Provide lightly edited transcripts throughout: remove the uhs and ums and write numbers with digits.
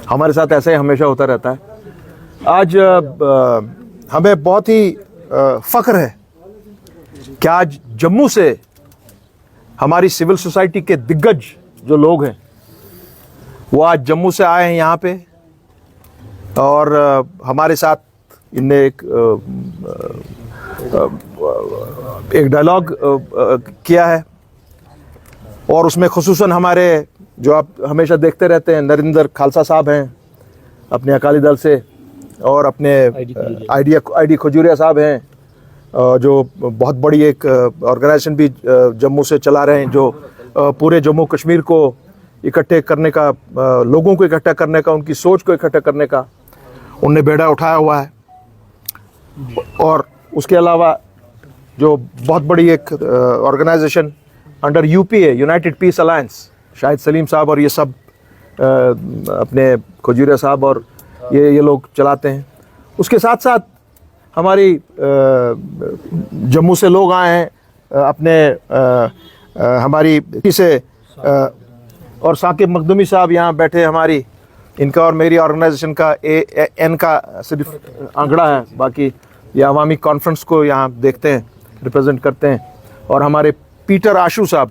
हमारे साथ ऐसा ही हमेशा होता रहता है। आज हमें बहुत ही फ़ख्र है कि आज जम्मू से हमारी सिविल सोसाइटी के दिग्गज जो लोग हैं वो आज जम्मू से आए हैं यहाँ पे, और हमारे साथ इनने एक डायलॉग किया है, और उसमें खुसूसन हमारे जो आप हमेशा देखते रहते हैं नरेंद्र खालसा साहब हैं अपने अकाली दल से, और अपने आईडी खजूरिया साहब हैं जो बहुत बड़ी एक ऑर्गेनाइजेशन भी जम्मू से चला रहे हैं, जो पूरे जम्मू कश्मीर को इकट्ठे करने का, लोगों को इकट्ठा करने का, उनकी सोच को इकट्ठा करने का उनने बेड़ा उठाया हुआ है। और उसके अलावा जो बहुत बड़ी एक organisation under UPA, united peace alliance, Shahid Salim sahab और ये सब अपने खजूरिया साहब और ये लोग चलाते हैं। उसके साथ साथ हमारी जम्मू से लोग आए हैं अपने हमारी से, और साकिब मखदूमी साहब यहाँ बैठे, हमारी इनका और मेरी ऑर्गेनाइजेशन का एन का सिर्फ आंकड़ा है, बाकी ये अवामी कॉन्फ्रेंस को यहाँ देखते हैं, रिप्रेजेंट करते हैं। और हमारे पीटर आशू साहब,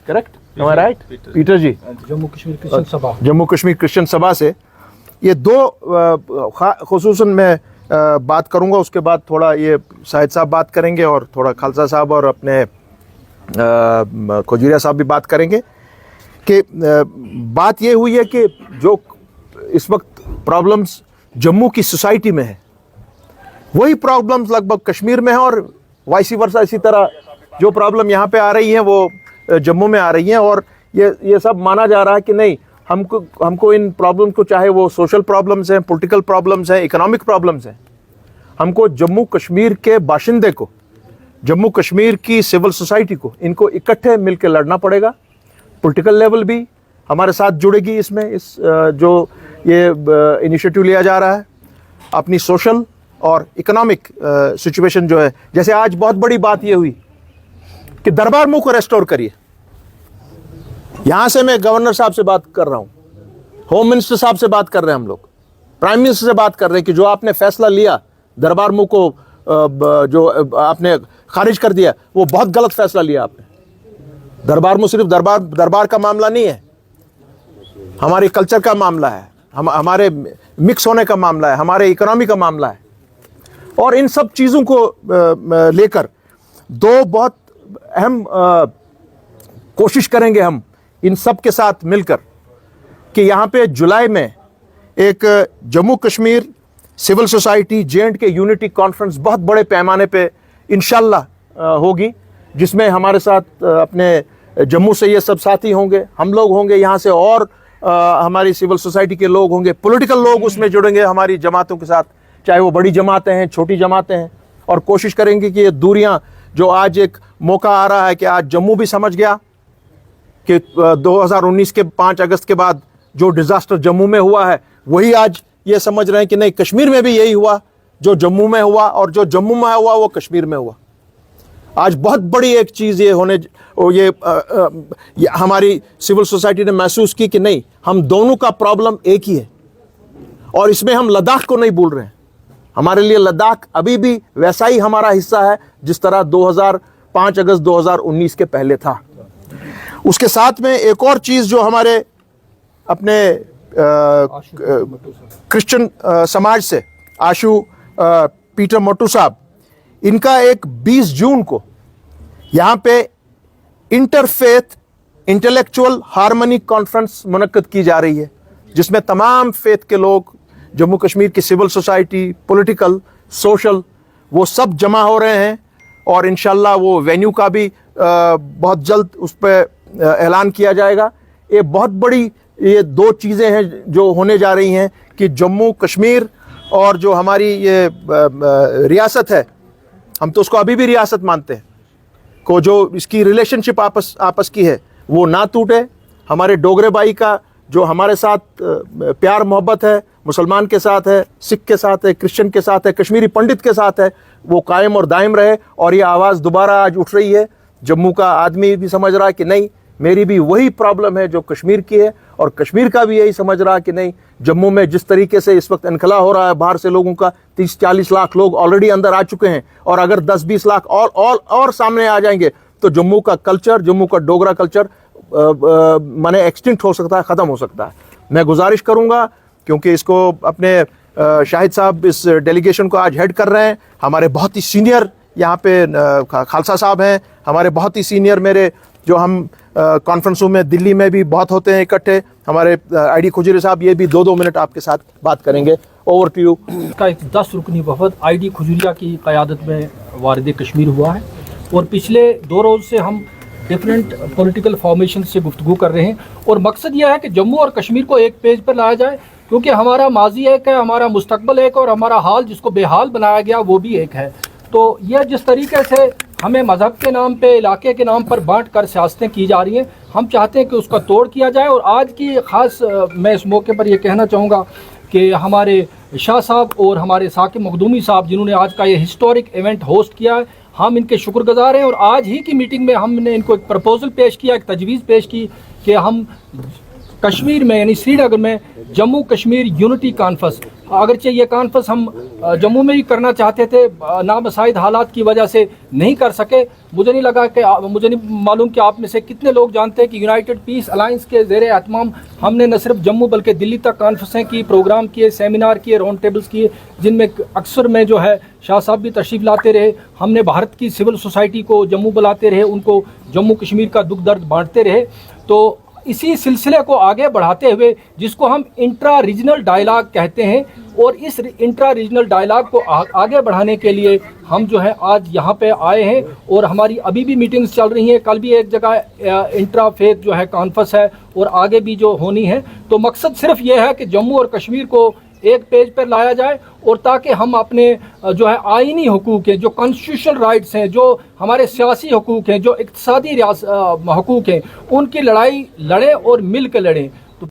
करेक्ट, हमारा राइट पीटर जी, जम्मू कश्मीर क्रिश्चियन सभा से, ये दो खुसूसन मैं बात करूंगा। उसके बाद थोड़ा ये शाहिद साहब बात करेंगे और थोड़ा खालसा साहब और अपने खजूरिया साहब भी बात करेंगे कि बात ये हुई है कि जो इस वक्त प्रॉब्लम्स जम्मू की सोसाइटी में है वही प्रॉब्लम्स लगभग कश्मीर में है, और वाइसी वर्सा इसी तरह जो प्रॉब्लम यहाँ पे आ रही हैं वो जम्मू में आ रही हैं। और ये सब माना जा रहा है कि नहीं, हमको इन प्रॉब्लम को, चाहे वो सोशल प्रॉब्लम्स हैं, पॉलिटिकल प्रॉब्लम्स हैं, इकोनॉमिक प्रॉब्लम्स हैं, हमको जम्मू कश्मीर के बाशिंदे को, जम्मू कश्मीर की सिविल सोसाइटी को, इनको इकट्ठे मिलकर लड़ना पड़ेगा। पॉलिटिकल लेवल भी हमारे साथ जुड़ेगी इसमें, इस जो ये इनिशिएटिव लिया जा रहा है। अपनी सोशल और इकोनॉमिक सिचुएशन जो है, जैसे आज बहुत बड़ी बात ये हुई कि दरबार मुंह को रेस्टोर करिए। यहां से मैं गवर्नर साहब से बात कर रहा हूं, होम मिनिस्टर साहब से बात कर रहे हैं, हम लोग प्राइम मिनिस्टर से बात कर रहे हैं कि जो आपने फैसला लिया दरबार मुंह को जो आपने खारिज कर दिया, वो बहुत गलत फैसला लिया आपने। दरबार मुंह सिर्फ दरबार का मामला नहीं है, हमारे कल्चर का मामला है, हमारे मिक्स होने का मामला है, हमारे इकोनॉमी का मामला है। और इन सब चीज़ों को लेकर दो बहुत अहम कोशिश करेंगे हम इन सब के साथ मिलकर कि यहाँ पे जुलाई में एक Jammu Kashmir civil society J&K unity conference बहुत बड़े पैमाने पे इंशाल्लाह होगी, जिसमें हमारे साथ अपने जम्मू से ये सब साथी होंगे, हम लोग होंगे यहाँ से, और हमारी सिविल सोसाइटी के लोग होंगे, पॉलिटिकल लोग उसमें जुड़ेंगे हमारी जमातों के साथ, चाहे वो बड़ी जमातें हैं, छोटी जमातें हैं। और कोशिश करेंगे कि ये दूरियां, जो आज एक मौका आ रहा है कि आज जम्मू भी समझ गया कि 2019 के 5 अगस्त के बाद जो डिज़ास्टर जम्मू में हुआ है वही आज ये समझ रहे हैं कि नहीं, कश्मीर में भी यही हुआ जो जम्मू में हुआ, और जो जम्मू में हुआ वो कश्मीर में हुआ। आज बहुत बड़ी एक चीज़ ये होने, ये हमारी सिविल सोसाइटी ने महसूस की कि नहीं, हम दोनों का प्रॉब्लम एक ही है, और इसमें हम लद्दाख को नहीं भूल रहे हैं। हमारे लिए लद्दाख अभी भी वैसा ही हमारा हिस्सा है जिस तरह 5 अगस्त 2019 के पहले था। उसके साथ में एक और चीज़ जो हमारे अपने क्रिश्चियन समाज से आशू पीटर मोटू साहब, इनका एक 20 जून को यहाँ पे इंटरफेथ इंटेलेक्चुअल हार्मनी कॉन्फ्रेंस मुनक्कद की जा रही है, जिसमें तमाम फेथ के लोग, जम्मू कश्मीर की सिविल सोसाइटी, पॉलिटिकल, सोशल, वो सब जमा हो रहे हैं। और इंशाल्लाह वो वेन्यू का भी बहुत जल्द उस पर ऐलान किया जाएगा। ये बहुत बड़ी ये दो चीज़ें हैं जो होने जा रही हैं कि जम्मू कश्मीर और जो हमारी ये रियासत है, हम तो उसको अभी भी रियासत मानते हैं, को जो इसकी रिलेशनशिप आपस की है वो ना टूटे। हमारे डोगरे भाई का जो हमारे साथ प्यार मोहब्बत है, मुसलमान के साथ है, सिख के साथ है, क्रिश्चियन के साथ है, कश्मीरी पंडित के साथ है, वो कायम और दायम रहे। और ये आवाज़ दोबारा आज उठ रही है, जम्मू का आदमी भी समझ रहा है कि नहीं, मेरी भी वही प्रॉब्लम है जो कश्मीर की है, और कश्मीर का भी यही समझ रहा है कि नहीं, जम्मू में जिस तरीके से इस वक्त इनखला हो रहा है बाहर से लोगों का, 30-40 लाख लोग ऑलरेडी अंदर आ चुके हैं, और अगर 10-20 लाख और सामने आ जाएंगे तो जम्मू का कल्चर, जम्मू का डोगरा कल्चर माने एक्सटिंक्ट हो सकता है, ख़त्म हो सकता है। मैं गुजारिश करूँगा, क्योंकि इसको अपने शाहिद साहब इस डेलीगेशन को आज हेड कर रहे हैं, हमारे बहुत ही सीनियर यहाँ पे खालसा साहब हैं, हमारे बहुत ही सीनियर मेरे जो हम कॉन्फ्रेंसों में दिल्ली में भी बहुत होते हैं इकट्ठे, हमारे आईडी खुजरी साहब, ये भी 2-2 मिनट आपके साथ बात करेंगे। Over to you. का एक 10 रुकनी वफद आईडी खुजूरिया की क़यादत में वारिद कश्मीर हुआ है, और पिछले 2 रोज़ से हम डिफरेंट पॉलिटिकल फॉर्मेशन से गुफ्तगू कर रहे हैं, और मकसद यह है कि जम्मू और कश्मीर को एक पेज पर लाया जाए, क्योंकि हमारा माजी एक है, हमारा मुस्तकबल एक, और हमारा हाल जिसको बेहाल बनाया गया वो भी एक है। तो यह जिस तरीके से हमें मज़हब के नाम पे, इलाके के नाम पर बांट कर सियासतें की जा रही हैं, हम चाहते हैं कि उसका तोड़ किया जाए। और आज की ख़ास मैं इस मौके पर यह कहना चाहूँगा कि हमारे शाह साहब और हमारे साकिब मखदूमी साहब, जिन्होंने आज का ये हिस्टोरिक इवेंट होस्ट किया है, हम इनके शुक्रगुजार हैं। और आज ही की मीटिंग में हमने इनको एक प्रपोज़ल पेश किया, एक तजवीज़ पेश की कि हम कश्मीर में यानी श्रीनगर में जम्मू कश्मीर यूनिटी कॉन्फ्रेंस, अगरचे ये कॉन्फ्रेंस हम जम्मू में ही करना चाहते थे, नामसाइद हालात की वजह से नहीं कर सके। मुझे नहीं मालूम कि आप में से कितने लोग जानते हैं कि यूनाइटेड पीस अलायंस के ज़ेरे एहतमाम हमने न सिर्फ जम्मू बल्कि दिल्ली तक कॉन्फ्रेंसें की, प्रोग्राम किए, सेमिनार किए, राउंड टेबल्स किए, जिनमें अक्सर में जो है शाह साहब भी तशरीफ़ लाते रहे। हमने भारत की सिविल सोसाइटी को जम्मू बुलाते रहे, उनको जम्मू कश्मीर का दुख दर्द बांटते रहे। तो इसी सिलसिले को आगे बढ़ाते हुए, जिसको हम इंट्रा रीजनल डायलॉग कहते हैं, और इस इंट्रा रीजनल डायलॉग को आगे बढ़ाने के लिए हम जो है आज यहाँ पे आए हैं, और हमारी अभी भी मीटिंग्स चल रही हैं। कल भी एक जगह इंट्रा फेथ जो है कॉन्फ्रेंस है, और आगे भी जो होनी है। तो मकसद सिर्फ ये है कि जम्मू और कश्मीर को एक पेज पर लाया जाए, और ताकि हम अपने जो है आईनी हुकूक हैं, जो कॉन्स्टिट्यूशनल राइट्स हैं, जो हमारे सियासी हुकूक हैं, जो इक़्तिसादी हकूक़ हैं, उनकी लड़ाई लड़ें और मिल कर लड़ें।